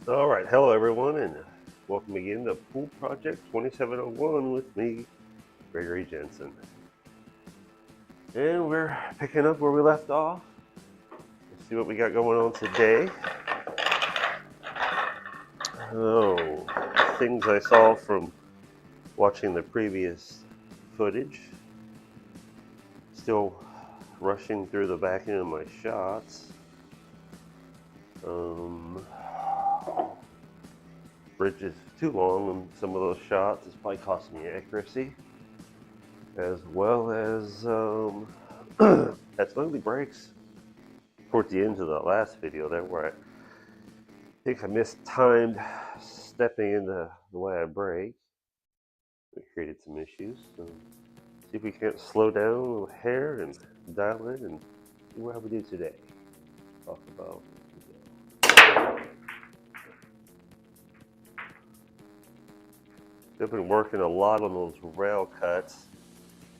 All right, hello everyone, and welcome again to Pool Project 2701 with me, Gregory Jensen. And we're picking up where we left off. Let's see what we got going on today. Oh, things I saw from watching the previous footage. Still rushing through the back end of my shots. Bridge is too long on some of those shots. It's probably costing me accuracy, as well as accidentally breaks towards the end of the last video there, where I think I mistimed stepping into the way I break. It created some issues. So see if we can't slow down a little hair and dial in and see how we do today. Talk about. I've been working a lot on those rail cuts,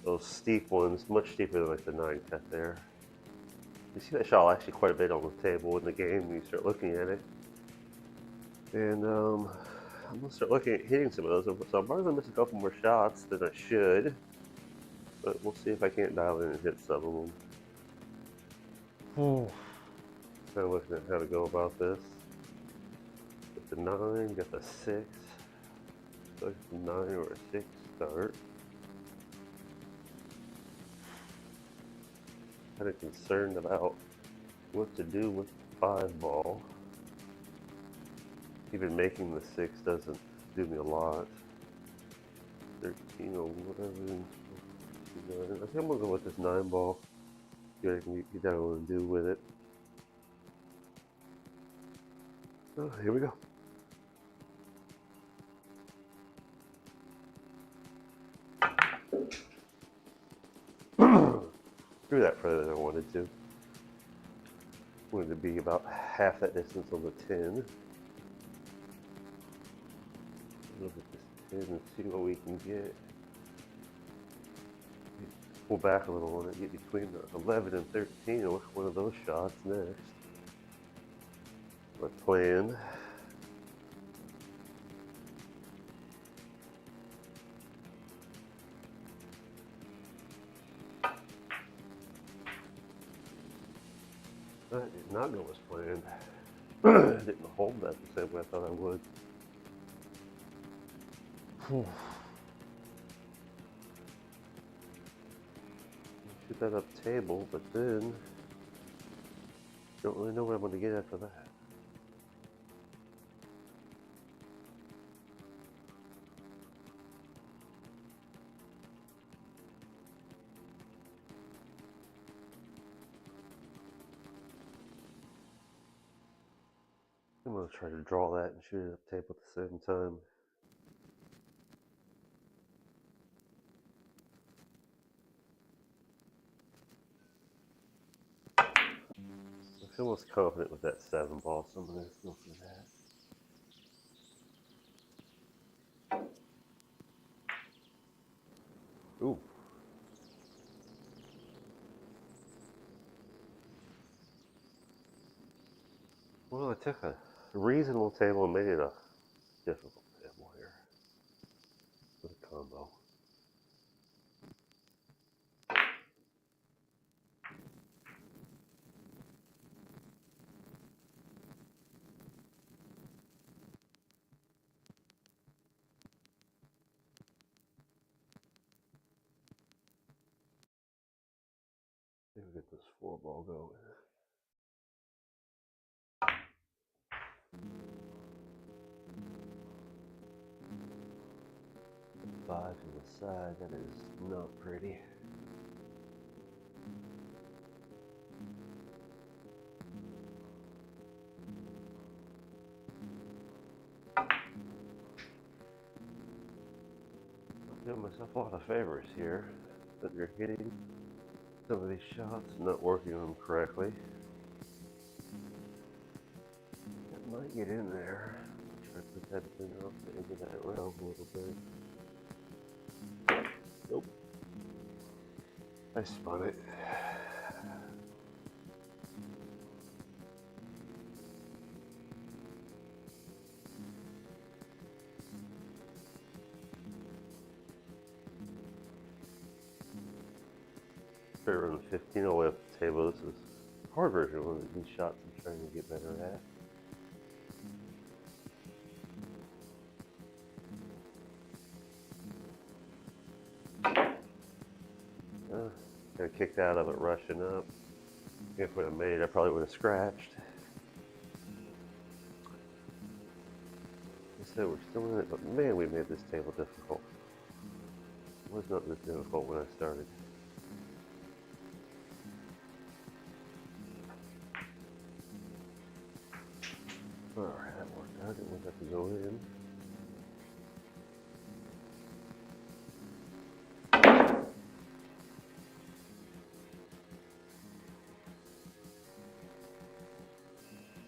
those steep ones, much steeper than like the 9 cut there. You see that shot actually quite a bit on the table in the game when you start looking at it. And I'm gonna start looking at hitting some of those. So I'm probably gonna miss a couple more shots than I should, but we'll see if I can't dial in and hit some of them. Kind of looking at how to go about this. Got the 9, got the 6. So it's a 9 or a 6 start. Kind of concerned about what to do with the 5 ball. Even making the 6 doesn't do me a lot. 13 or whatever. I think I'm gonna go with this 9 ball. See what I can get down and do with it. Oh, here we go. Threw that further than I wanted to. Wanted to be about half that distance on the 10. Look at this 10 and see what we can get. Pull back a little on it, get between the 11 and 13, and look at one of those shots next. My plan. That did not go as planned. Didn't hold that the same way I thought I would. Shoot that up table, but then don't really know where I'm going to get after that. I'm going to try to draw that and shoot it up table at the same time. I feel most confident with that 7 ball, so I'm going to go for that. Ooh. Well, I took a reasonable table and made it a difficult table here with a combo. Maybe get this 4 ball going. 5 to the side, that is not pretty. I'm doing myself a lot of favors here, that you're hitting some of these shots and not working them correctly. It might get in there. Try to put that thing off the edge of that rail a little bit. Nope. I spun it. Straight around 15 all the way up the table. This is a hard version of one of these shots I'm trying to get better at. Kind of kicked out of it rushing up. If I would have made it, I probably would have scratched. So we're still in it, but man, we made this table difficult. It was not this difficult when I started. Alright, that worked out. Didn't want that to go in.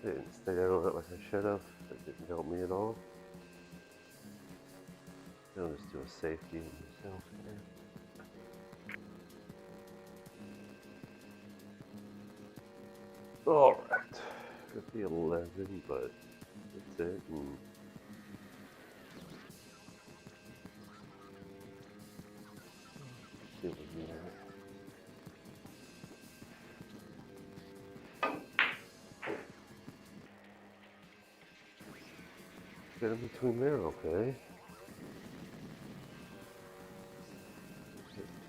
Didn't stay down on that like I should have. That didn't help me at all. I'll just do a safety myself here. Alright. 50-11, but that's it. See what we get. Get in between there, okay.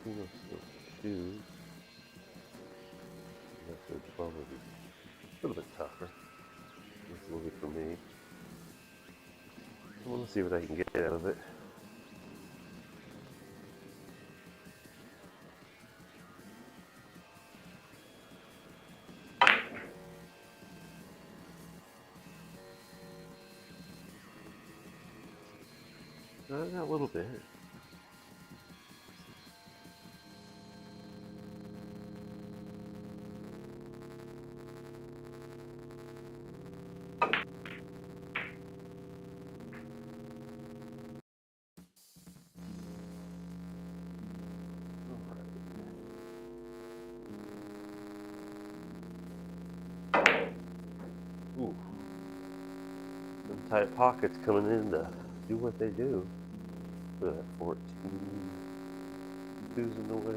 Between those two. That's a 12 would be a little bit tougher. That's a little bit for me. I want to see what I can get out of it. I got a little bit. Ooh. Some tight pockets coming in to do what they do. Look at that, 14. Two's in the way.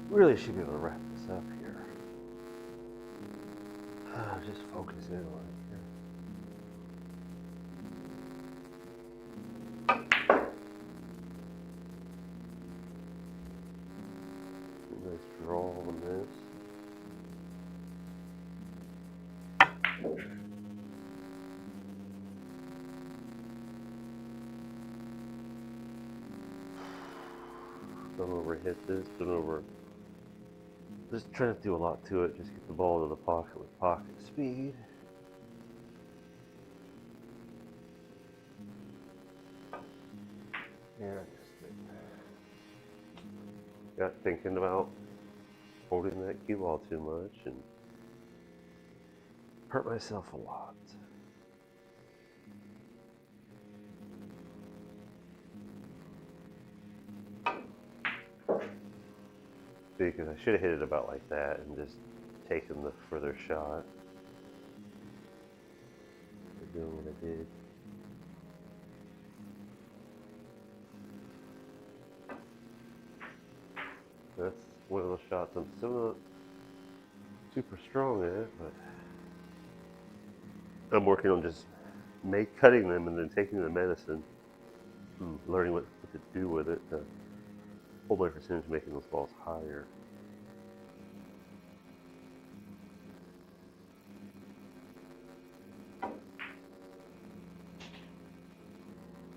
Really should be able to wrap this up here. Just focus in on it here. Nice draw on this. Don't overhit this, don't over. Just trying to do a lot to it, just get the ball to the pocket with pocket speed. Yeah, I just got thinking about holding that cue ball too much and hurt myself a lot. Because I should have hit it about like that and just taken the further shot. For doing what I did. That's one of those shots I'm still not super strong at, but I'm working on just cutting them and then taking the medicine and learning what to do with it to hold my percentage making those balls higher.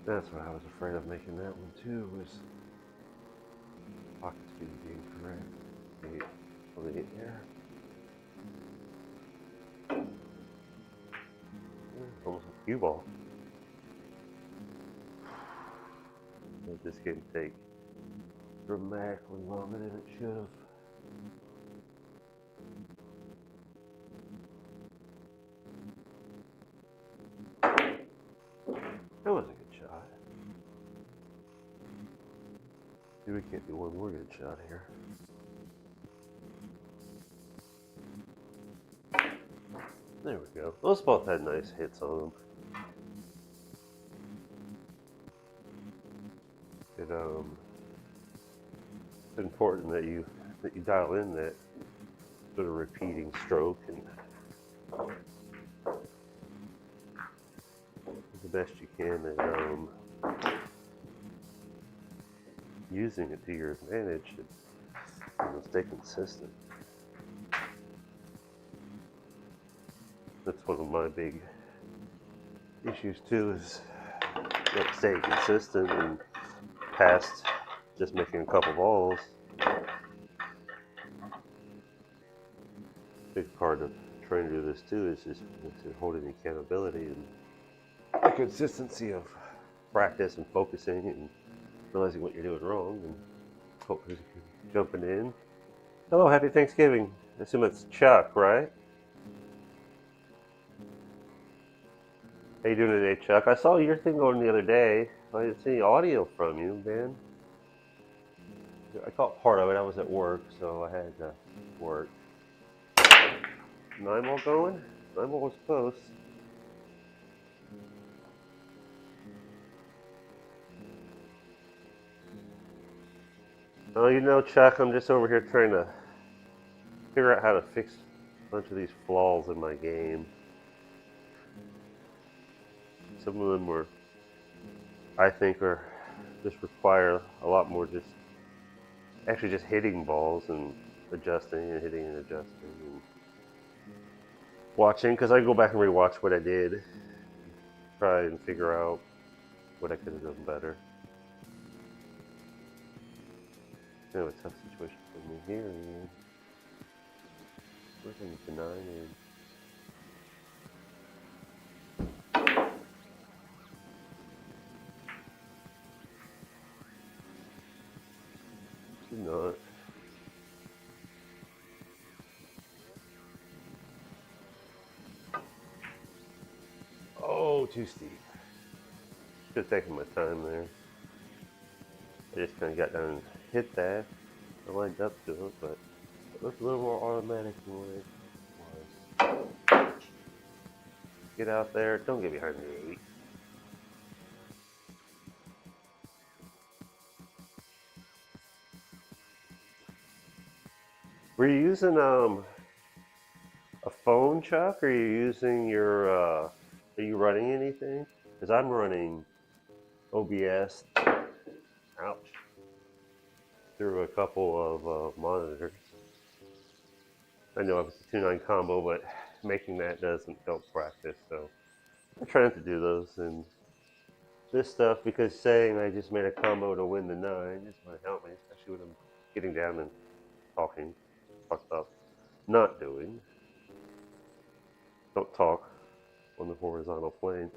That's what I was afraid of making that one too, was pocket speed being correct. 8 on the 8 there. Almost a cue ball. Made this game take dramatically longer than it should have. That was a good shot. See, we can't do one more good shot here. There we go. Those both had nice hits on them. It It's important that you dial in that sort of repeating stroke and the best you can at using it to your advantage and stay consistent. That's one of my big issues too, is not staying consistent and past just making a couple balls. Big part of trying to do this too is just holding accountability and the consistency of practice and focusing and realizing what you're doing wrong and jumping in. Hello, happy Thanksgiving. I assume it's Chuck, right? How you doing today, Chuck? I saw your thing going the other day. I didn't see any audio from you, man. I caught part of it. I was at work, so I had to work. 9 ball going? 9 ball was close. Oh, you know, Chuck, I'm just over here trying to figure out how to fix a bunch of these flaws in my game. Some of them were, I think, just require a lot more just hitting balls and adjusting and hitting and adjusting and watching, because I go back and rewatch what I did, try and figure out what I could have done better. Kind of a tough situation for me here, man. We're going to 9 in. Not. Oh, too steep. Should have taken my time there. I just kind of got down and hit that. I lined up to it, but it looked a little more automatic than what it was. Get out there. Don't get behind the 8. Were you using a phone, Chuck? Or are you using your? Are you running anything? Because I'm running OBS. Ouch. Through a couple of monitors. I know it's a 2-9 combo, but making that doesn't help practice. So I'm trying to do those and this stuff, because saying I just made a combo to win the 9 is going to help me, especially when I'm getting down and talk about not doing. Don't talk on the horizontal plane.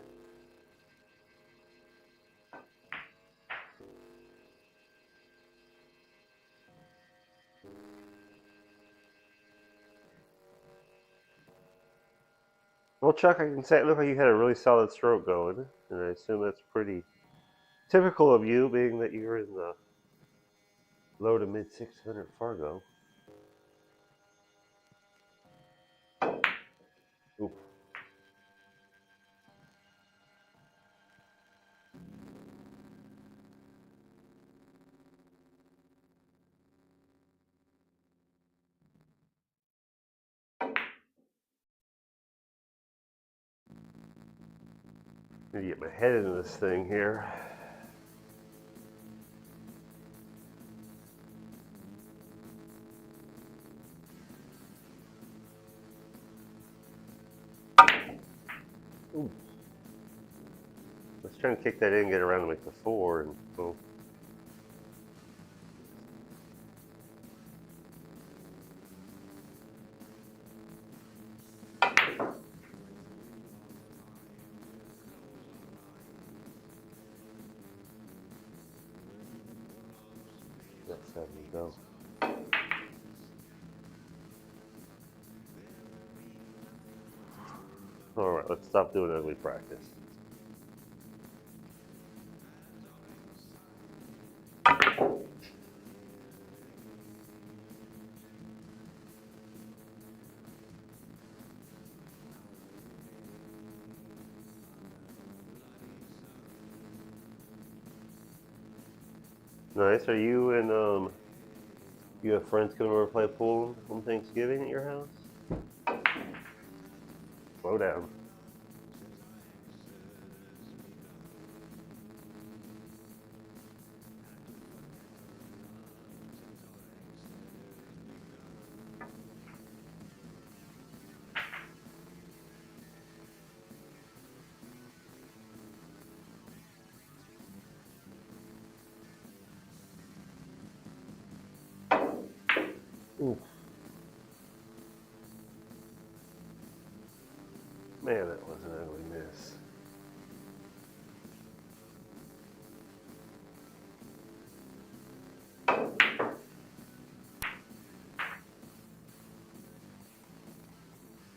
Well, Chuck, I can say it looked like you had a really solid stroke going, and I assume that's pretty typical of you, being that you're in the low to mid 600 Fargo. Ooh. Need to get my head into this thing here. Ooh. Let's try and kick that in, get around to make the 4, and boom. That's 7 to go. Alright, let's stop doing ugly practice. Nice. Are you in You have friends coming over to play pool on Thanksgiving at your house? Slow down. Ooh. Man, that was an ugly miss.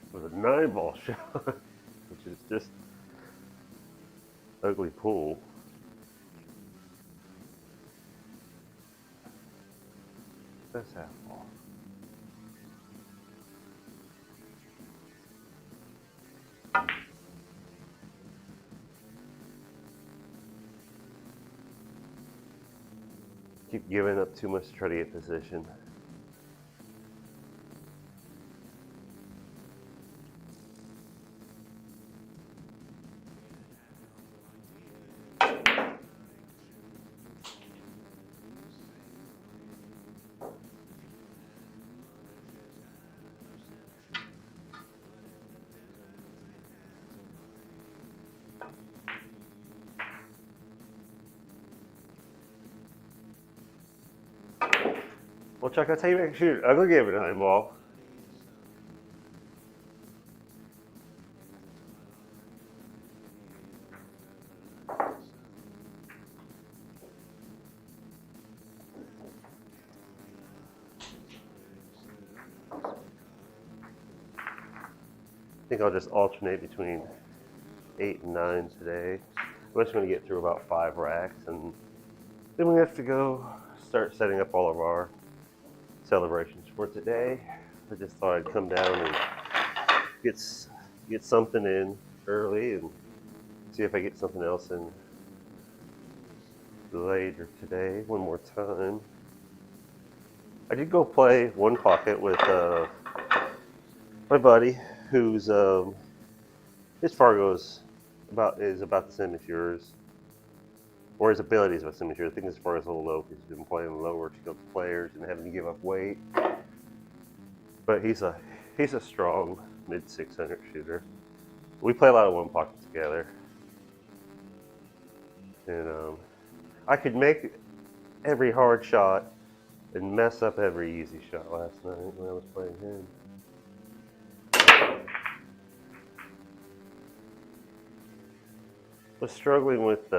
It was a 9-ball shot, which is just ugly pool. That's half ball. Keep giving up too much to try to get position. Well, Chuck, that's how you make a shoot. I'm gonna give it a 9-ball. I think I'll just alternate between 8 and 9 today. I'm just going to get through about 5 racks, and then we have to go start setting up all of our celebrations for today. I just thought I'd come down and get something in early and see if I get something else in later today. One more time. I did go play one pocket with my buddy, who's his Fargo is about the same as yours, or his ability is about the same as yours. I think his Fargo is a little low because he's been playing lower skilled players and having to give up weight. But he's a strong mid 600 shooter. We play a lot of one pocket together, and I could make every hard shot and mess up every easy shot last night when I was playing him. Was struggling with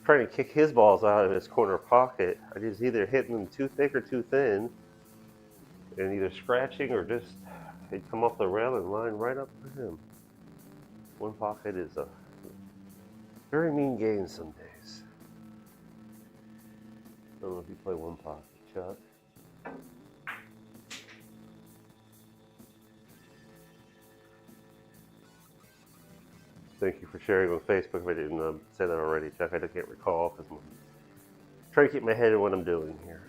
trying to kick his balls out of his corner pocket. I was either hitting them too thick or too thin, and either scratching or just they'd come off the rail and line right up for him. One pocket is a very mean game some days. I don't know if you play one pocket, Chuck. Thank you for sharing on Facebook. If I didn't say that already, Chuck, I can't recall because I'm trying to keep my head in what I'm doing here.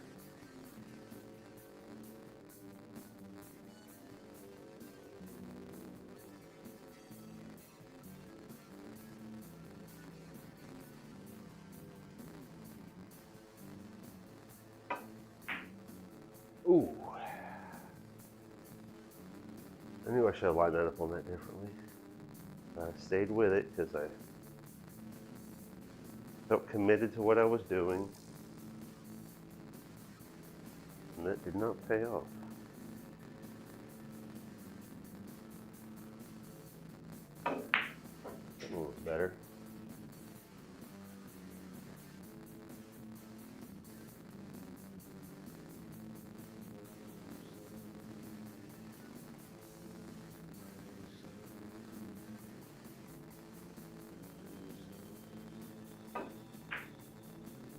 Ooh. I knew I should have lined that up on that differently. I stayed with it because I felt committed to what I was doing, and that did not pay off. A little better.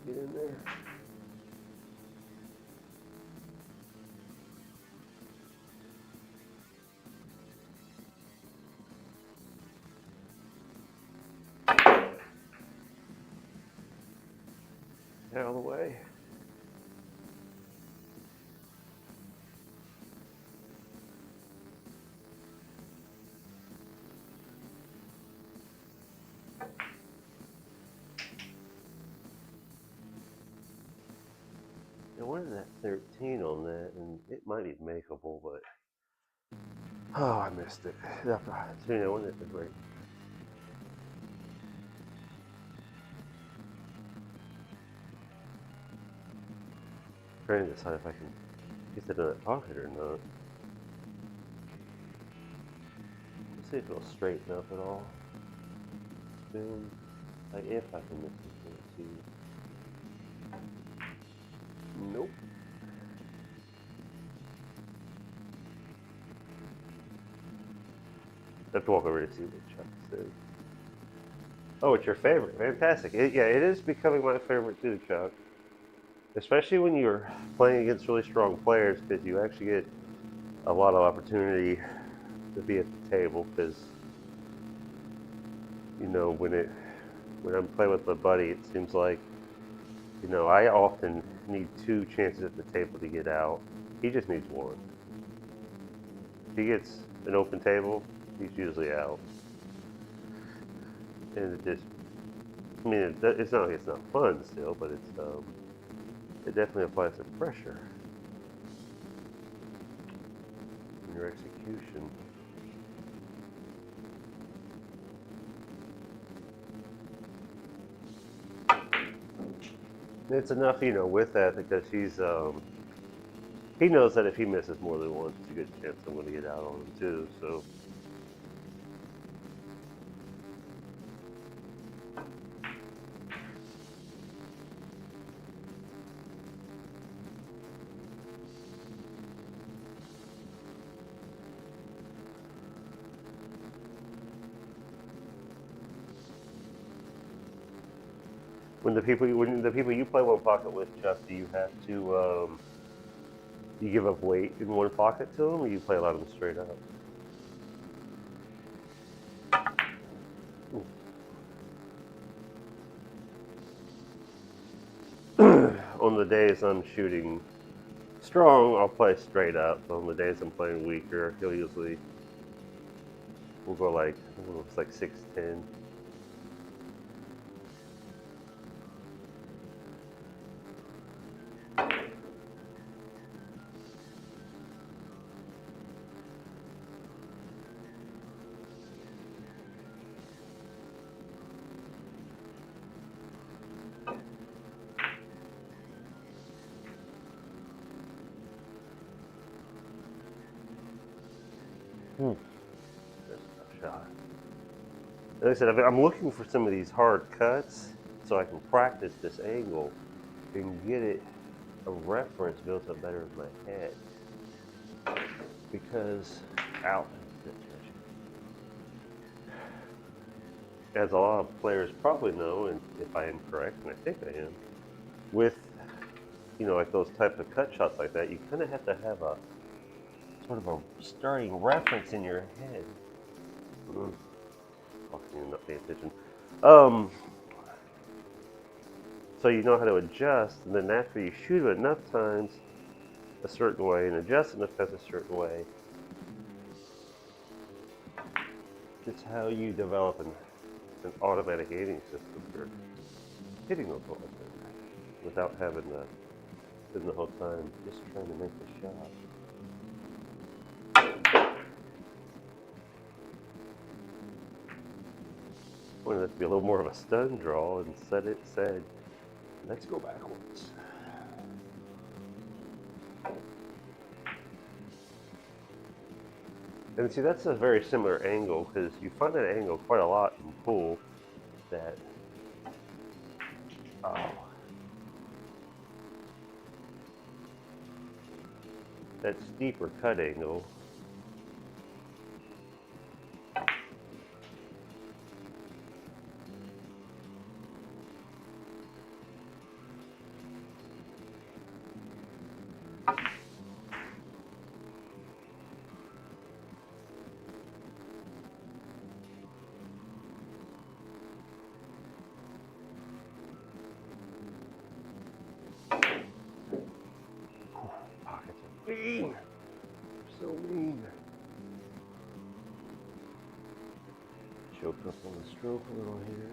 Get in there. Out of the way. started at 13 on that, and it might be makeable, but oh, I missed it. So, you know, when it's a break. Trying to decide if I can get that in that pocket or not. Let's see if it'll straighten up at all. Spin. Like if I can miss it, too. Nope. I have to walk over to see what Chuck says. Oh, it's your favorite. Fantastic. Yeah, it is becoming my favorite too, Chuck. Especially when you're playing against really strong players, because you actually get a lot of opportunity to be at the table. Because you know, when I'm playing with my buddy, it seems like I often need 2 chances at the table to get out. He just needs 1. If he gets an open table, he's usually out. And it just, I mean, it's not like it's not fun still, but it definitely applies some pressure in your execution. It's enough, with that because he knows that if he misses more than once, it's a good chance I'm going to get out on him too. So. When the people you play one pocket with, Chuck, do you have to you give up weight in one pocket to them, or you play a lot of them straight up? On the days I'm shooting strong, I'll play straight up. But on the days I'm playing weaker, we'll go like it's like 6-10. That's a tough shot. Like I said, I'm looking for some of these hard cuts so I can practice this angle and get it a reference built up better in my head. Because, as a lot of players probably know, and if I am correct, and I think I am, with like those types of cut shots like that, you kind of have to have a sort of a starting reference in your head. Talking and not paying attention. So you know how to adjust, and then after you shoot it enough times a certain way and adjust enough times a certain way, it's how you develop an automatic aiming system for hitting those balls without having to spend the whole time just trying to make the shot. I wanted that to be a little more of a stun draw, and it said, let's go backwards. And see, that's a very similar angle, because you find that angle quite a lot in pool, that, that steeper cut angle. Pockets are mean. So mean. Choked up on the stroke a little here.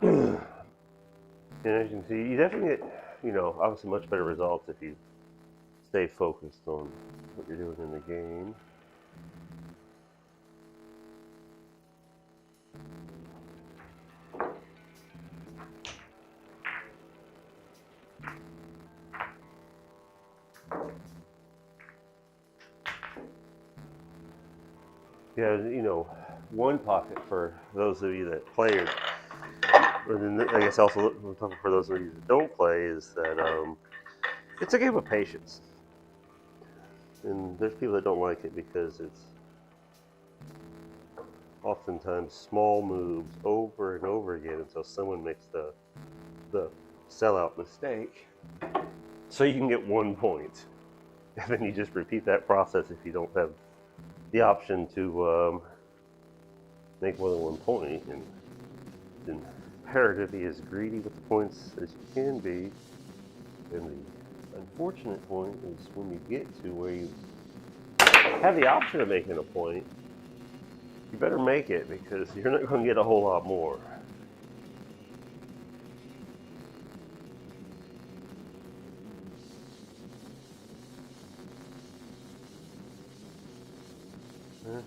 And as you can see, you definitely get, obviously much better results if you stay focused on what you're doing in the game. Yeah, one pocket for those of you that play, or then I guess also for those of you that don't play, is that it's a game of patience. And there's people that don't like it because it's oftentimes small moves over and over again until someone makes the sellout mistake. So you can get 1 point. And then you just repeat that process if you don't have the option to make more than 1 point. And it's imperative to be as greedy with the points as you can be. And the unfortunate point is when you get to where you have the option of making a point, you better make it because you're not going to get a whole lot more.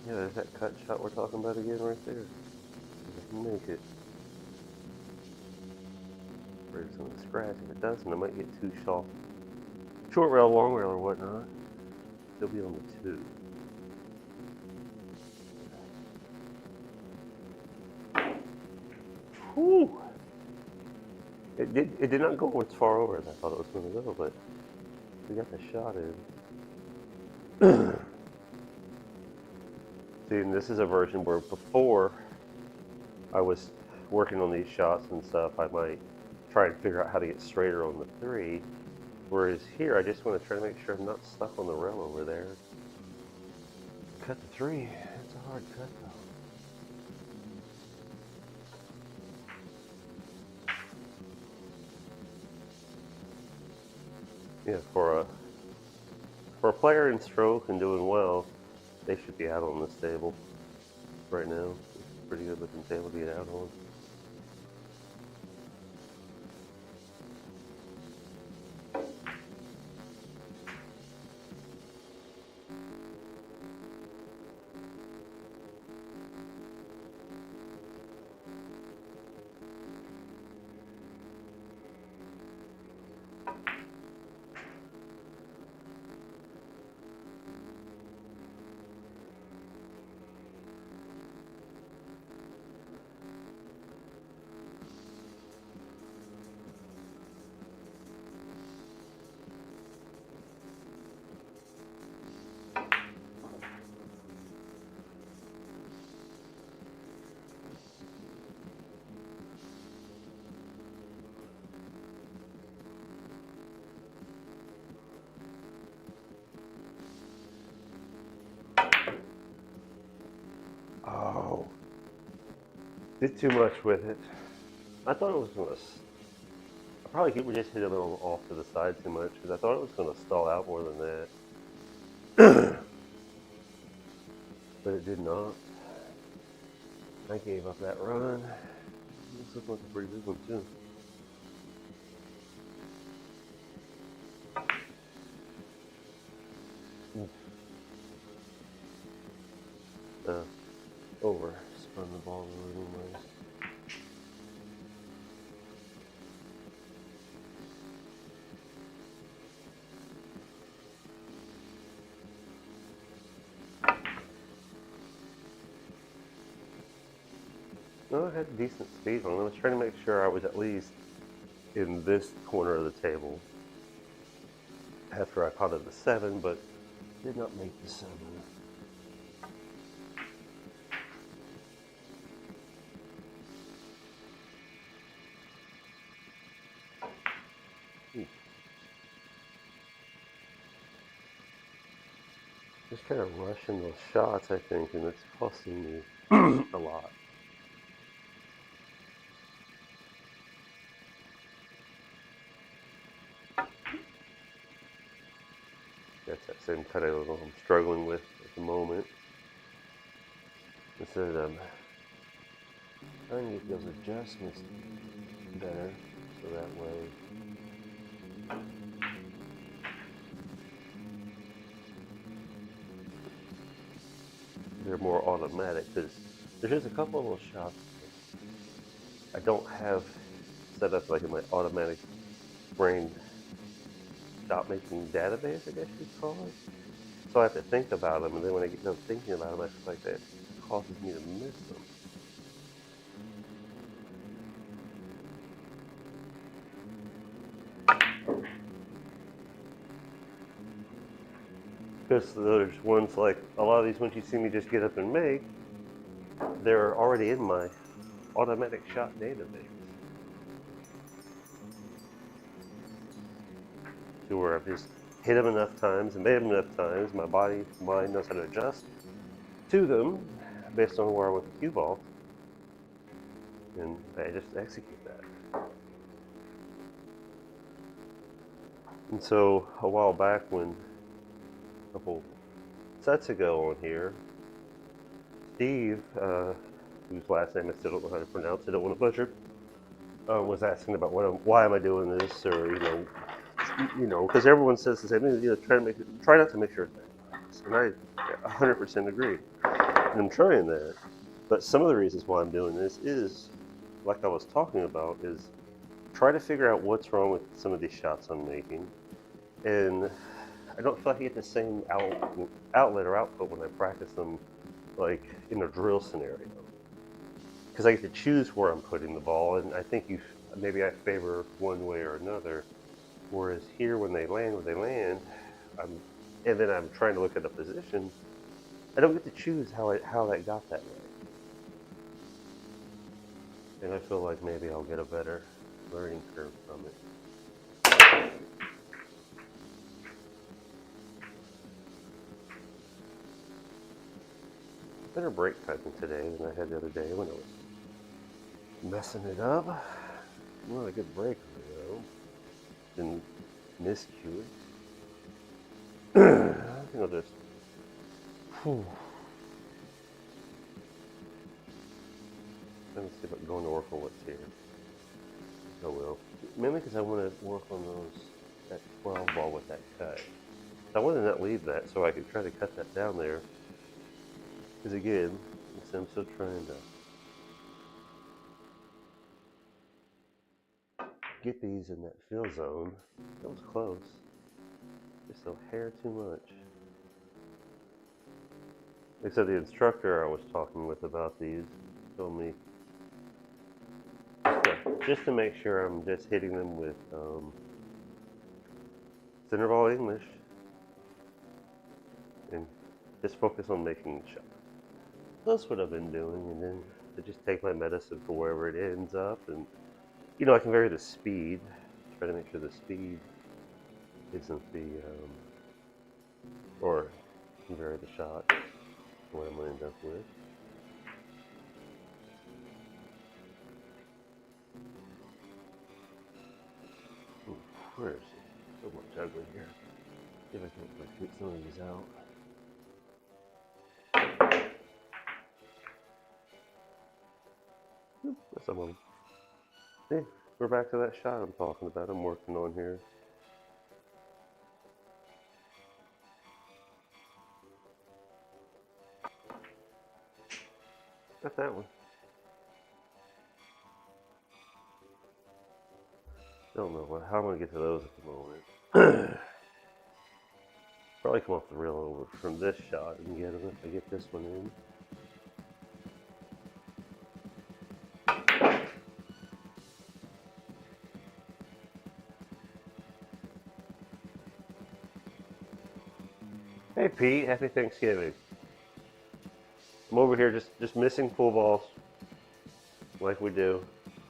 Yeah, there's that cut shot we're talking about again right there. If I can make it. Or it's going to scratch. If it doesn't, I might get too short rail, long rail, or whatnot. Still be on the 2. Whew! It did not go as far over as I thought it was going to go, but we got the shot in. See, and this is a version where before I was working on these shots and stuff, I might try and figure out how to get straighter on the 3. Whereas here, I just want to try to make sure I'm not stuck on the rail over there. Cut the 3. It's a hard cut though. Yeah, for a player in stroke and doing well, they should be out on this table right now. It's a pretty good looking table to get out on. Oh, did too much with it. I thought it was going to. I probably just hit a little off to the side too much because I thought it was going to stall out more than that. But it did not. I gave up that run. This looks like a pretty big one too. Over. Spun the ball a little ways. No, I had decent speed on it. I was trying to make sure I was at least in this corner of the table after I potted the 7, but did not make the 7. Just kind of rushing those shots, I think, and it's costing me a lot. That's that same cut I'm struggling with at the moment. Instead of trying to get those adjustments better, so that way they're more automatic, because there's just a couple of little shots I don't have set up like in my automatic brain shot making database, I guess you'd call it. So I have to think about them, and then when I get done thinking about them, I feel like that causes me to miss them. Because there's ones like, a lot of these ones you see me just get up and make, they're already in my automatic shot database. To where I've just hit them enough times and made them enough times, my mind knows how to adjust to them based on where I want the cue ball, and I just execute that. And so a while back, when a couple sets ago on here, Steve, whose last name I still don't know how to pronounce, I don't want to butcher, was asking about why am I doing this, or because everyone says the same thing, try not to mix your things, and I 100% agree, and I'm trying that. But some of the reasons why I'm doing this is, like I was talking about, is try to figure out what's wrong with some of these shots I'm making, and I don't feel like I get the same outlet or output when I practice them, like in a drill scenario, because I get to choose where I'm putting the ball, and I think maybe I favor one way or another. Whereas here, when they land, and then I'm trying to look at a position, I don't get to choose how that got that way. And I feel like maybe I'll get a better learning curve from it. Better break typing today than I had the other day when I was messing it up. Not a good break, though. Didn't miscue it. I think I'll just. Let's see if I'm going to work on what's here. I will. Mainly because I want to work on that 12 ball with that cut. I want to not leave that so I could try to cut that down there. Because again, I'm still trying to get these in that fill zone. That was close. Just a hair too much. Like I said, the instructor I was talking with about these told me just to make sure I'm just hitting them with center ball English and just focus on making the shot. That's what I've been doing, and then I just take my medicine for wherever it ends up, and I can vary the speed, try to make sure the speed isn't or can vary the shot, what I'm going to end up with. Where is it? So much ugly here. See if I can get some of these out. That's some of them. Hey, we're back to that shot I'm talking about. I'm working on here. Got that one. Don't know how I'm going to get to those at the moment. Probably come off the reel over from this shot and get them if I get this one in. Hey Pete, happy Thanksgiving. I'm over here just missing pool balls, like we do.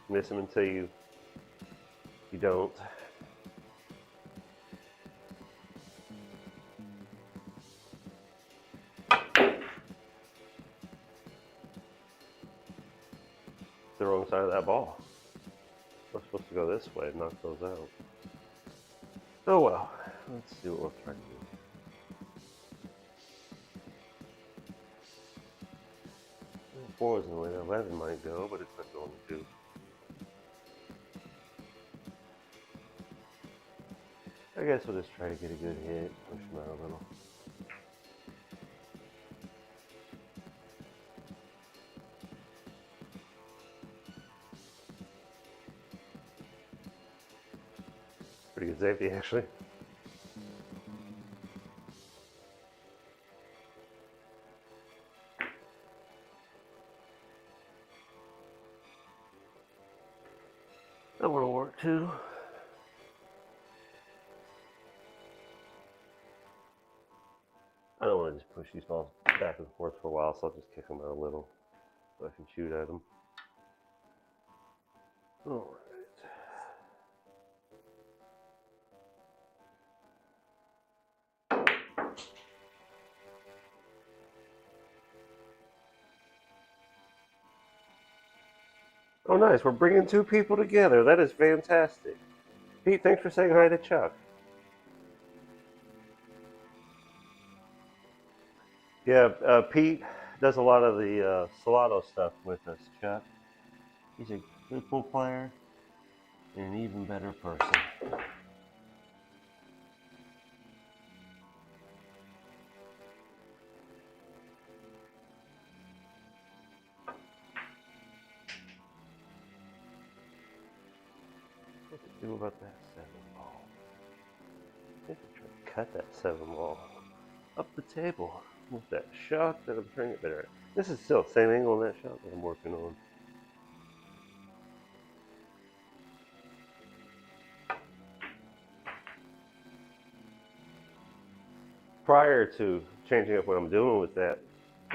Miss them until you don't. The wrong side of that ball. We're supposed to go this way and knock those out. Oh well, let's see what we'll try to do. Fours in the way that 11 might go, but it's not going to. I guess we'll just try to get a good hit, push him out a little. Pretty good safety, actually. That one will work too. I don't want to just push these balls back and forth for a while, so I'll just kick them out a little so I can shoot at them. All right. Oh, nice. We're bringing two people together. That is fantastic. Pete, thanks for saying hi to Chuck. Yeah, Pete does a lot of the Solano stuff with us, Chuck. He's a good pool player and an even better person. What to do about that 7 ball? I think I'm trying to cut that 7 ball up the table with that shot that I'm trying to get better at. This is still the same angle on that shot that I'm working on. Prior to changing up what I'm doing with that,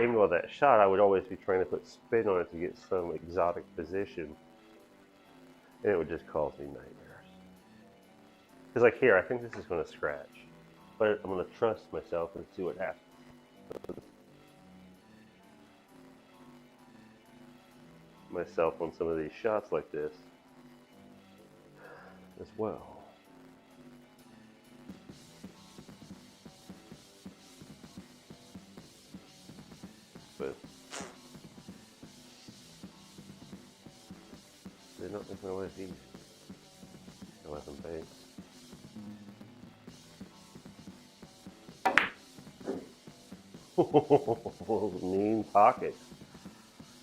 aiming with that shot, I would always be trying to put spin on it to get some exotic position, and it would just cause me nightmares. Because like here, I think this is going to scratch, but I'm going to trust myself and see what happens. Myself on some of these shots like this as well. But they don't make my life easy. 11 banks. Mean pockets.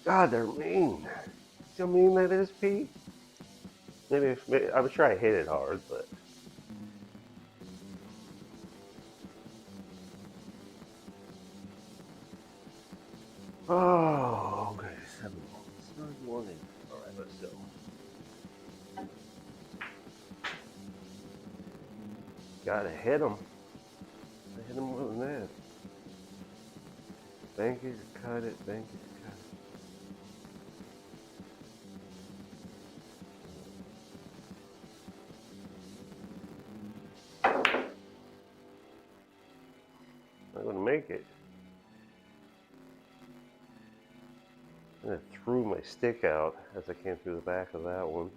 God, they're mean. See how mean that is, Pete? Maybe I'm sure I hit it hard, but oh, okay, 7 balls. Not warning. All right, let's go. Gotta hit him. I hit him more than that. Bank it, cut it, bank it, cut it. I'm gonna make it. I threw my stick out as I came through the back of that one.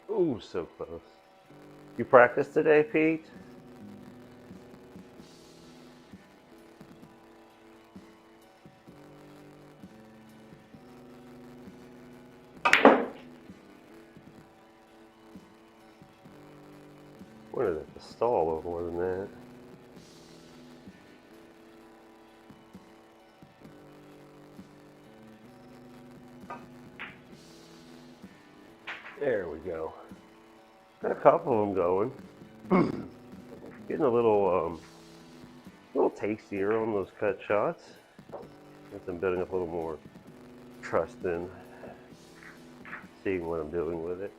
Ooh, so close. You practiced today, Pete? What is it? The stall over more than that. There we go. Got a couple of them going. Getting a little tastier on those cut shots. As I'm building up a little more trust in seeing what I'm doing with it.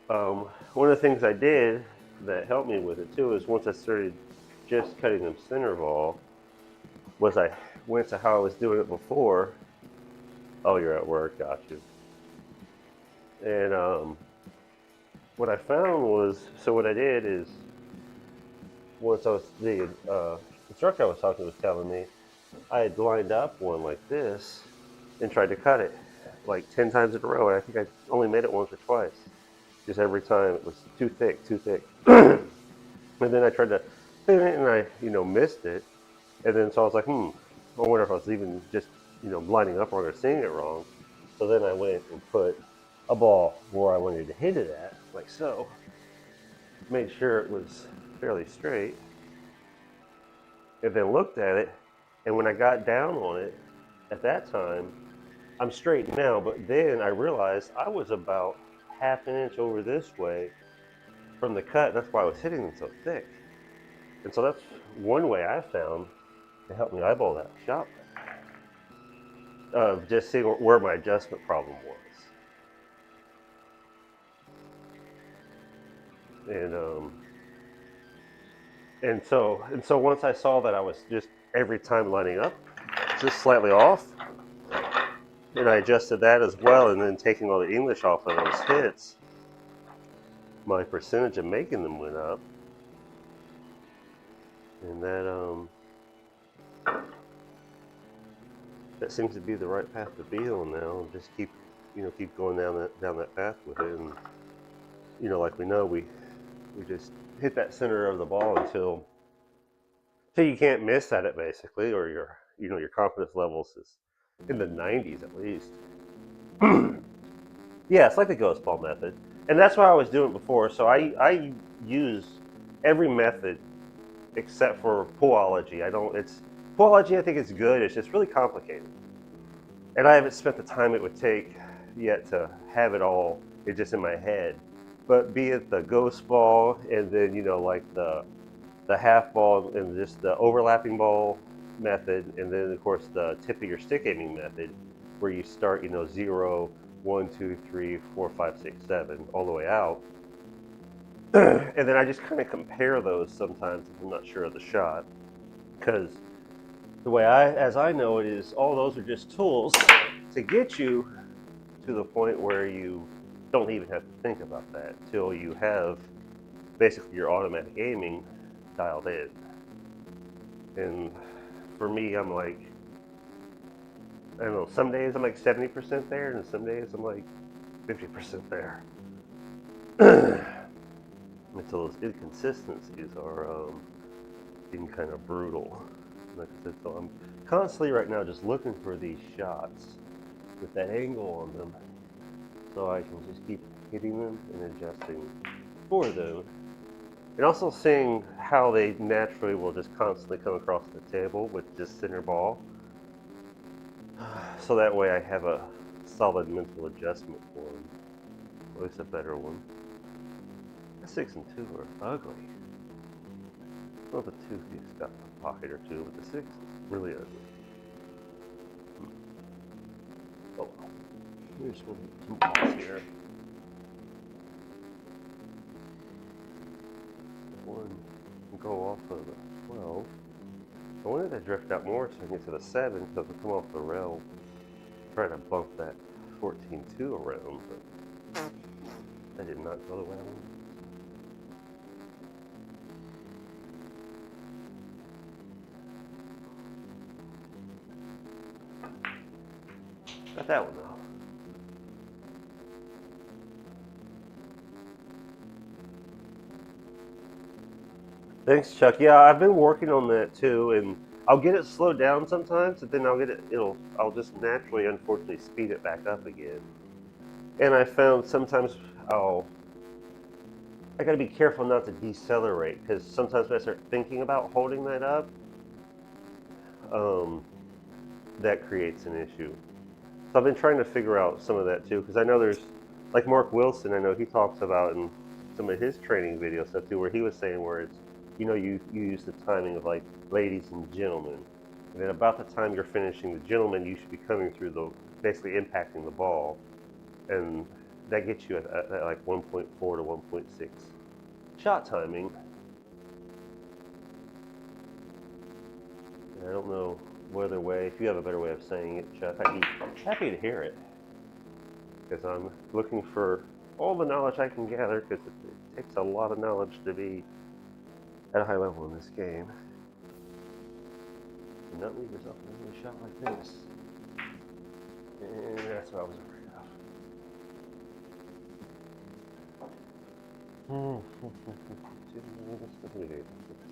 One of the things I did that helped me with it too is once I started just cutting them center ball, was I went to how I was doing it before. Oh, you're at work, got you. And what I found was, so what I did is, once I was instructor I was talking to was telling me I had lined up one like this and tried to cut it like 10 times in a row, and I think I only made it once or twice. Just every time it was too thick, too thick. And then I tried to thin it, and I, missed it. And then so I was like, I wonder if I was even just, lining up wrong or seeing it wrong. So then I went and put a ball where I wanted to hit it at, like so. Made sure it was fairly straight, and then looked at it. And when I got down on it, at that time, I'm straight now, but then I realized I was about half an inch over this way from the cut. That's why I was hitting them so thick. And so that's one way I found to help me eyeball that shot, of just seeing where my adjustment problem was. And and so once I saw that I was just every time lining up just slightly off, and I adjusted that as well, and then taking all the English off of those hits, my percentage of making them went up. And that seems to be the right path to be on now. Just keep going down that path with it, and like we know, we just hit that center of the ball until you can't miss at it, basically, or your confidence levels is in the 90s at least. Yeah, it's like the ghost ball method, and that's what I was doing before. So I use every method except for poology. Poology. I think it's good. It's just really complicated, and I haven't spent the time it would take yet to have it all. It's just in my head. But be it the ghost ball, and then like the half ball, and just the overlapping ball method, and then of course the tip of your stick aiming method, where you start 0, 1, 2, 3, 4, 5, 6, 7, all the way out. And then I just kind of compare those sometimes if I'm not sure of the shot, because the way as I know it, is all those are just tools to get you to the point where you don't even have to think about that till you have basically your automatic aiming dialed in. And for me, I'm like, I don't know, some days I'm like 70% there, and some days I'm like 50% there. And so those inconsistencies are being kind of brutal. Like I said, so I'm constantly right now just looking for these shots with that angle on them, so I can just keep hitting them and adjusting for them. And also seeing how they naturally will just constantly come across the table with this center ball. So that way I have a solid mental adjustment for them. At least a better one. The 6 and 2 are ugly. Well, the 2 has got a pocket or two, but the 6 is really ugly. Oh, here's some balls here. One can go off of the 12. I wanted to drift out more so I can get to the 7, because I come off the rail, trying to bump that 14-2 around, but that did not go the way I wanted. Got that one though. Thanks, Chuck. Yeah, I've been working on that too, and I'll get it slowed down sometimes, and then I'll just naturally, unfortunately, speed it back up again. And I found sometimes I gotta be careful not to decelerate, because sometimes when I start thinking about holding that up, that creates an issue. So I've been trying to figure out some of that too, because I know there's, like Mark Wilson, I know he talks about in some of his training video stuff too, where he was saying where it's, you use the timing of like ladies and gentlemen, and then about the time you're finishing the gentleman, you should be coming through basically impacting the ball, and that gets you at like 1.4 to 1.6 shot timing. And I don't know whether way, if you have a better way of saying it, Chuck, I'd be happy to hear it, because I'm looking for all the knowledge I can gather, because it takes a lot of knowledge to be at a high level in this game. Do not leave yourself in a shot like this. And that's what I was afraid of.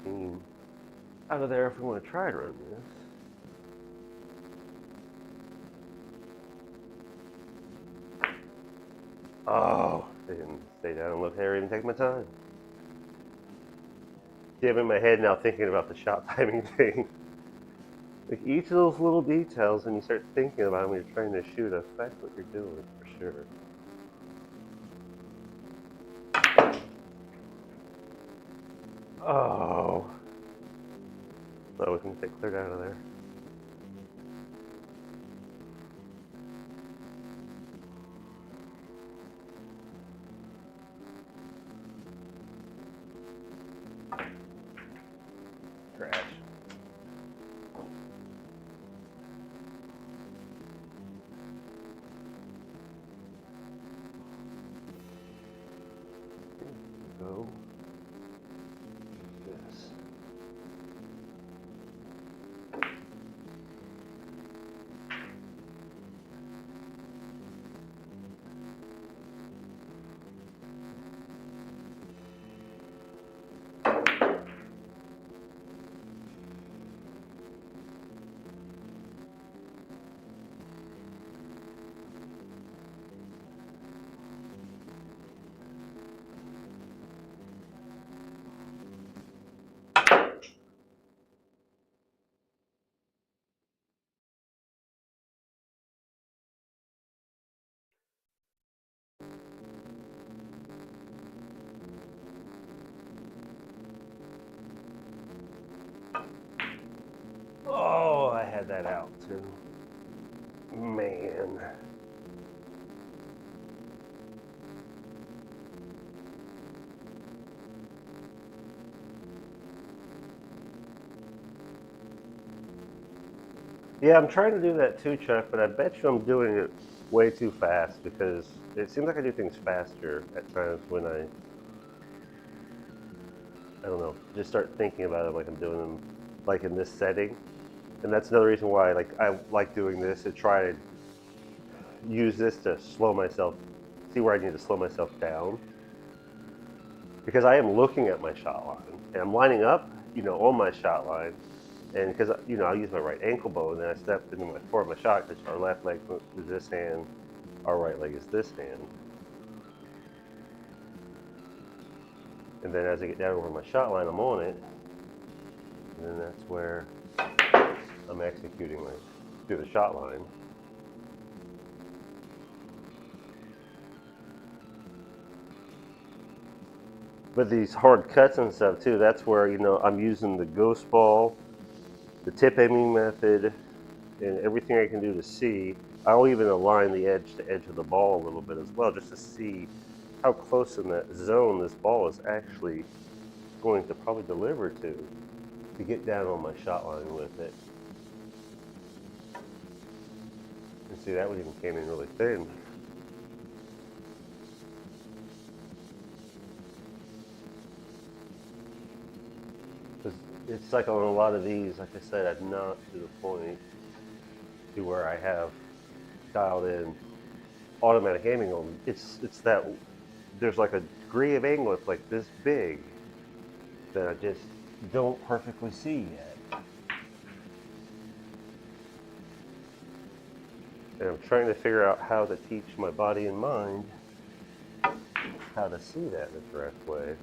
15 out of there if we want to try to run this. Oh, I didn't stay down and look there, even take my time. See, I'm in my head now thinking about the shot timing thing. Like each of those little details, and you start thinking about them when you're trying to shoot, affect what you're doing for sure. Oh, thought we can get cleared out of there. Trash. Go. Yes. Oh, I had that out too. Man. Yeah, I'm trying to do that too, Chuck, but I bet you I'm doing it way too fast because it seems like I do things faster at times when I don't know, just start thinking about it like I'm doing them like in this setting. And that's another reason why like I like doing this to try to use this to slow myself, see where I need to slow myself down. Because I am looking at my shot line and I'm lining up, on my shot line. And because, I use my right ankle bone and then I step into my forward my shot because our left leg is this hand, our right leg is this hand. And then as I get down over my shot line, I'm on it. And then that's where I'm executing through the shot line. But these hard cuts and stuff too, that's where, I'm using the ghost ball, the tip aiming method, and everything I can do to see. I'll even align the edge to edge of the ball a little bit as well, just to see how close in that zone this ball is actually going to probably deliver to get down on my shot line with it. And see, that one even came in really thin. Because it's like on a lot of these, like I said, I'm not to the point to where I have dialed in automatic aiming on. It's that there's like a degree of angle it's like this big that I just don't perfectly see yet. And I'm trying to figure out how to teach my body and mind how to see that in the correct way.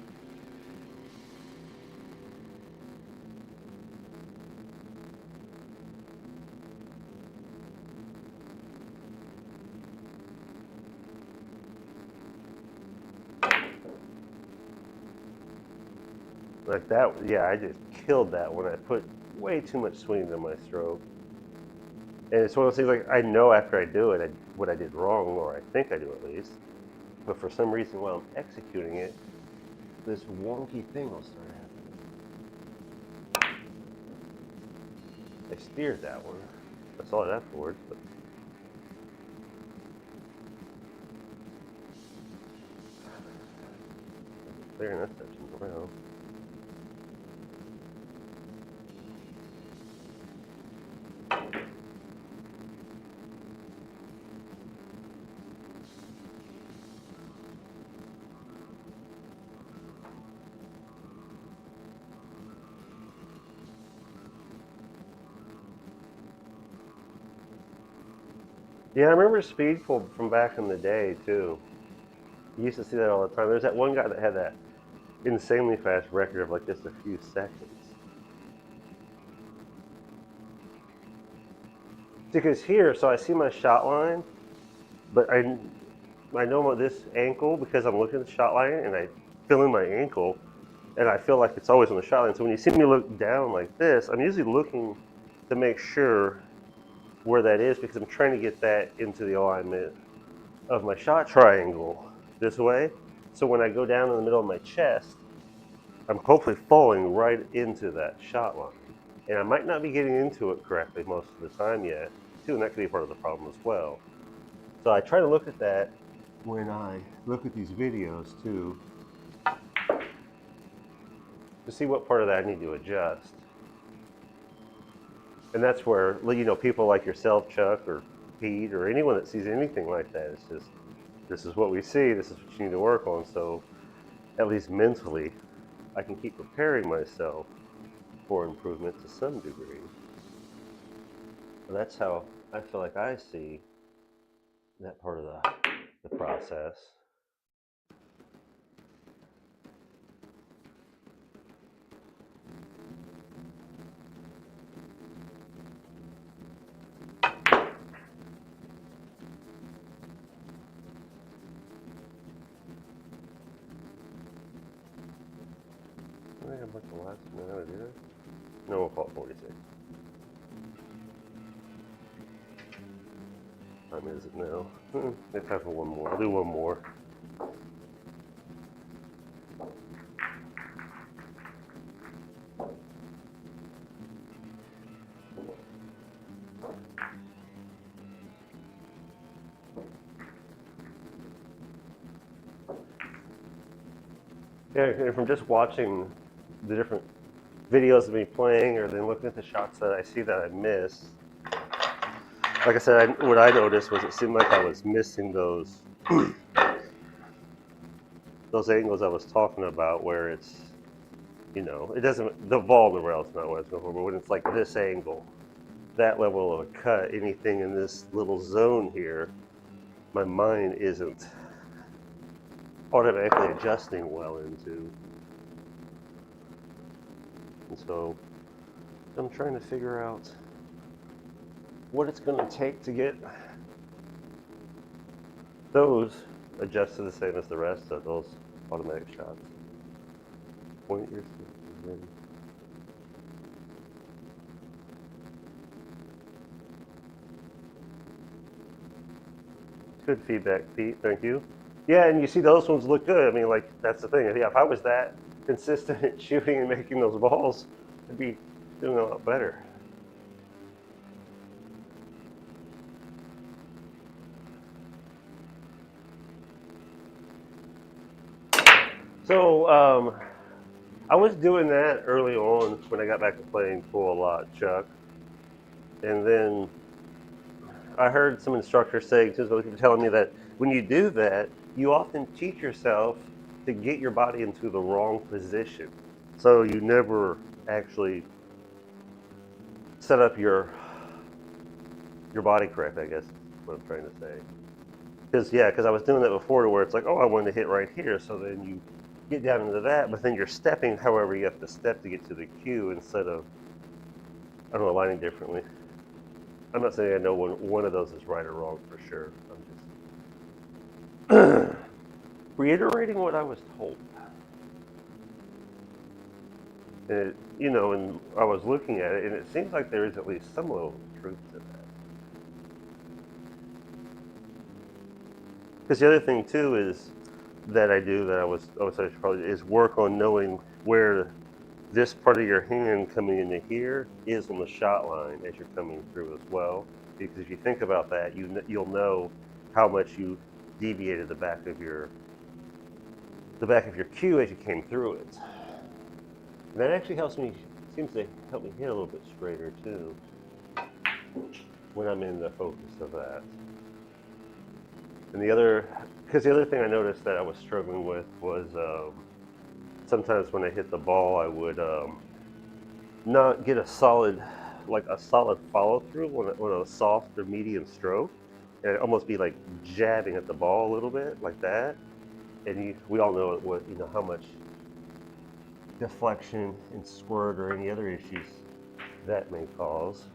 Like that, yeah, I just killed that when I put way too much swing into my stroke. And it's one of those things like I know after I do it what I did wrong, or I think I do at least. But for some reason while I'm executing it, this wonky thing will start happening. I steered that one. I saw it afterwards, but clearing that section around. Yeah, I remember speed pull from back in the day too. You used to see that all the time. There's that one guy that had that insanely fast record of like just a few seconds. Because here, so I see my shot line, but I know this ankle because I'm looking at the shot line and I feel in my ankle, and I feel like it's always on the shot line. So when you see me look down like this, I'm usually looking to make sure where that is because I'm trying to get that into the alignment of my shot triangle this way. So when I go down in the middle of my chest, I'm hopefully falling right into that shot line. And I might not be getting into it correctly most of the time yet, too, and that could be part of the problem as well. So I try to look at that when I look at these videos too, to see what part of that I need to adjust. And that's where, you know, people like yourself, Chuck, or Pete, or anyone that sees anything like that, it's just, this is what we see, this is what you need to work on. So at least mentally, I can keep preparing myself for improvement to some degree. But that's how I feel like I see that part of the process. I think I'm like the last minute, did I? No, we'll call it 46. What time is it now? Maybe time for one more. I'll do one more. Yeah, and from just watching the different videos of me playing, or then looking at the shots that I see that I miss, like I said, what I noticed was it seemed like I was missing those those angles I was talking about, where it's, you know, it doesn't, the ball in the rail is not what I was going for, but when it's like this angle, that level of a cut, anything in this little zone here, my mind isn't automatically adjusting well into. And so I'm trying to figure out what it's going to take to get those adjusted the same as the rest of those automatic shots. Point your ready. Good feedback, Pete. Thank you. Yeah, and you see those ones look good. I mean, like, that's the thing. Yeah, if I was that consistent at shooting and making those balls, I'd be doing a lot better. So, I was doing that early on when I got back to playing pool a lot, Chuck. And then I heard some instructors saying, too, people telling me that when you do that, you often teach yourself to get your body into the wrong position. So you never actually set up your body correct, I guess is what I'm trying to say. Because I was doing that before to where it's like, oh, I wanted to hit right here. So then you get down into that, but then you're stepping however you have to step to get to the cue instead of, I don't know, aligning differently. I'm not saying I know one of those is right or wrong for sure. I'm just reiterating what I was told. And you know, and I was looking at it, and it seems like there is at least some level of truth to that. Because the other thing too is that I do that I should probably is work on knowing where this part of your hand coming into here is on the shot line as you're coming through as well. Because if you think about that, you'll know how much you deviated the back of your cue as you came through it. And that actually seems to help me hit a little bit straighter too when I'm in the focus of that. And because the other thing I noticed that I was struggling with was sometimes when I hit the ball, I would not get a solid follow through on a soft or medium stroke. and it'd almost be like jabbing at the ball a little bit, like that. And we all know what how much deflection and squirt or any other issues that may cause.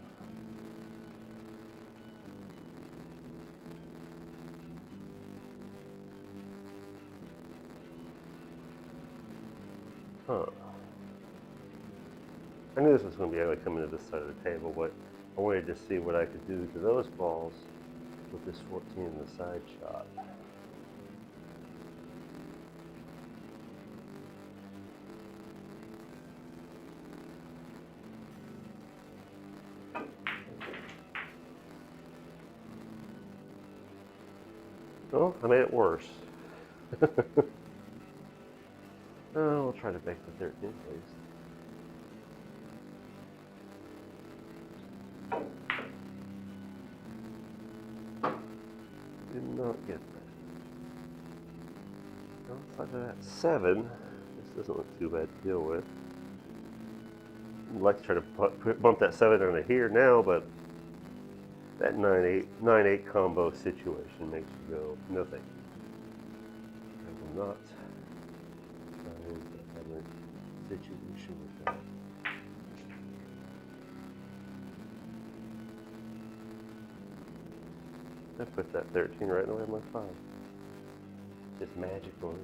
Huh. I knew this was going to be able to come into this side of the table, but I wanted to see what I could do to those balls with this 14 in the side shot. Oh, I made it worse. Oh, we'll try to make the 13, please. Did not get that. Outside of that 7, this doesn't look too bad to deal with. I'd like to try to bump that 7 down to here now, but that 9-8 combo situation makes you go, no thank you. I will not try and have a situation with that. I put that 13 right in the way of my 5. Just magical.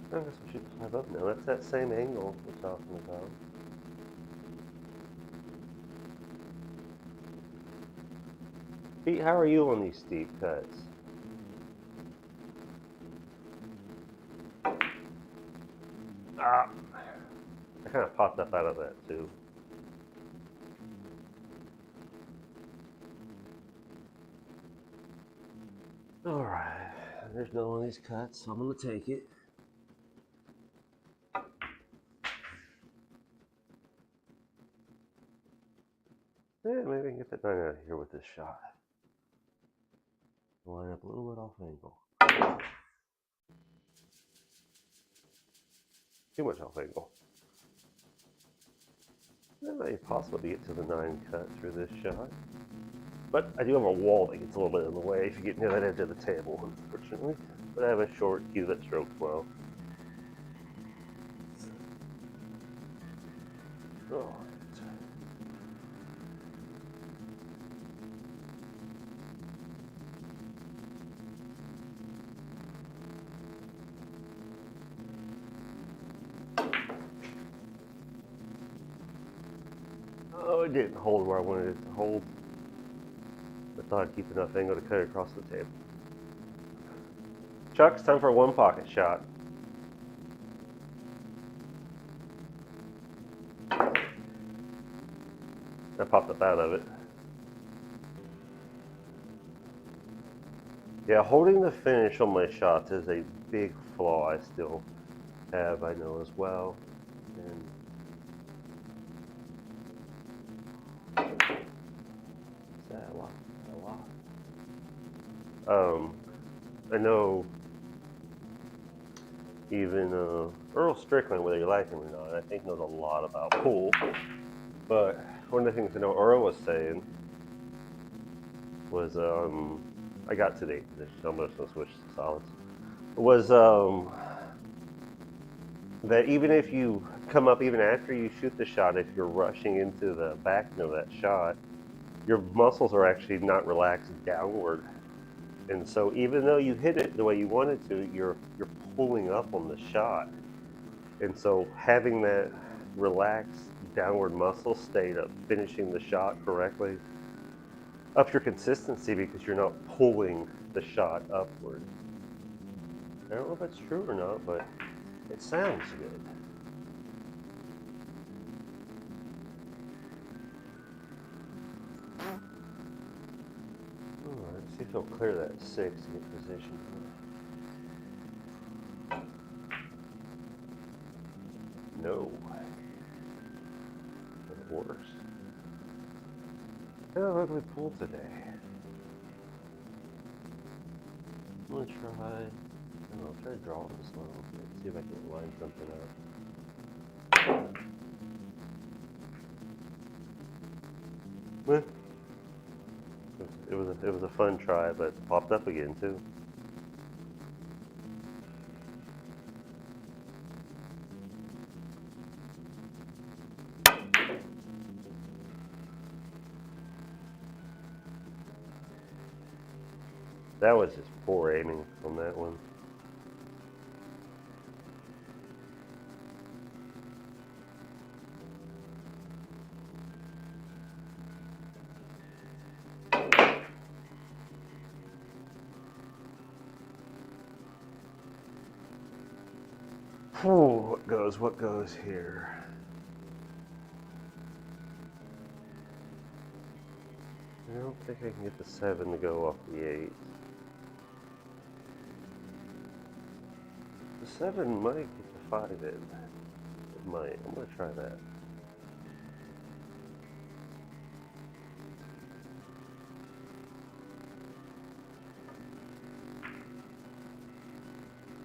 I guess we should 5 up now. That's that same angle we're talking about. Pete, how are you on these steep cuts? Ah, I kind of popped up out of that too. All right, there's no one of these cuts, so I'm gonna take it. Yeah, maybe I can get that 9 out of here with this shot. Line up a little bit off angle. Too much off angle. It might be possible to get to the 9 cut through this shot. But I do have a wall that gets a little bit in the way if you get near that edge of the table, unfortunately. But I have a short cue that strokes well. All right. Oh, it didn't hold where I wanted it to hold. I thought I'd keep enough angle to cut it across the table. Chuck, it's time for a 1 pocket shot. I popped up out of it. Yeah, holding the finish on my shots is a big flaw I still have, I know as well. And is that a lot? I know even Earl Strickland, whether you like him or not, I think knows a lot about pool. But one of the things I know Earl was saying was, I got to the 8th position, so I'm just going to switch to solids, was that even if you come up, even after you shoot the shot, if you're rushing into the back of that shot, your muscles are actually not relaxed downward. And so even though you hit it the way you wanted to, you're pulling up on the shot. And so having that relaxed downward muscle state of finishing the shot correctly ups your consistency because you're not pulling the shot upward. I don't know if that's true or not, but it sounds good. Alright, see if he'll clear that 6 to get position. No. Of course. Oh, ugly pool today. I'm gonna try. I don't know, try to draw this a little bit. See if I can line something up. Eh, it was a fun try, but popped up again too. That was just poor aiming on that one. Whew, what goes here? I don't think I can get the 7 to go off the 8. The 7 might get the 5 in. It might. I'm going to try that.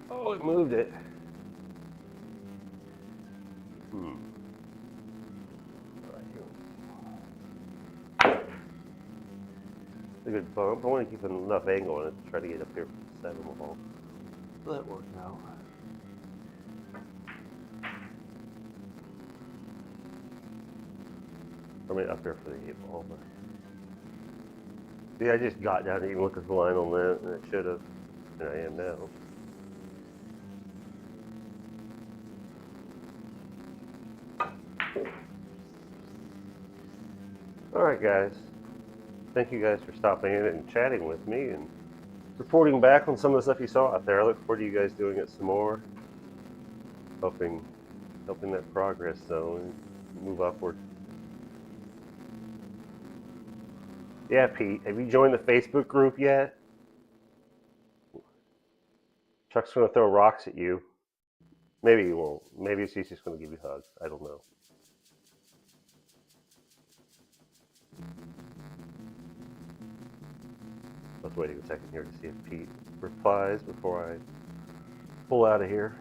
Oh, it moved it. It's a good bump. I want to keep enough angle on it to try to get up here for the 7 ball. That worked out. I mean, up here for the 8 ball, but see, I just got down to even look at the line on that, and I should have, and I am now. Alright guys, thank you guys for stopping in and chatting with me and reporting back on some of the stuff you saw out there. I look forward to you guys doing it some more, helping that progress zone move upward. Yeah, Pete, have you joined the Facebook group yet? Chuck's gonna throw rocks at you. Maybe he won't. Maybe he's just gonna give you hugs. I don't know. I was waiting a second here to see if Pete replies before I pull out of here.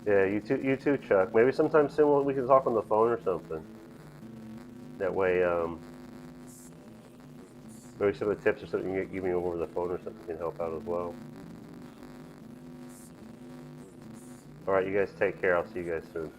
Yeah, you too, Chuck. Maybe sometime soon we can talk on the phone or something. That way, maybe some of the tips or something you can give me over the phone or something can help out as well. All right, you guys take care. I'll see you guys soon.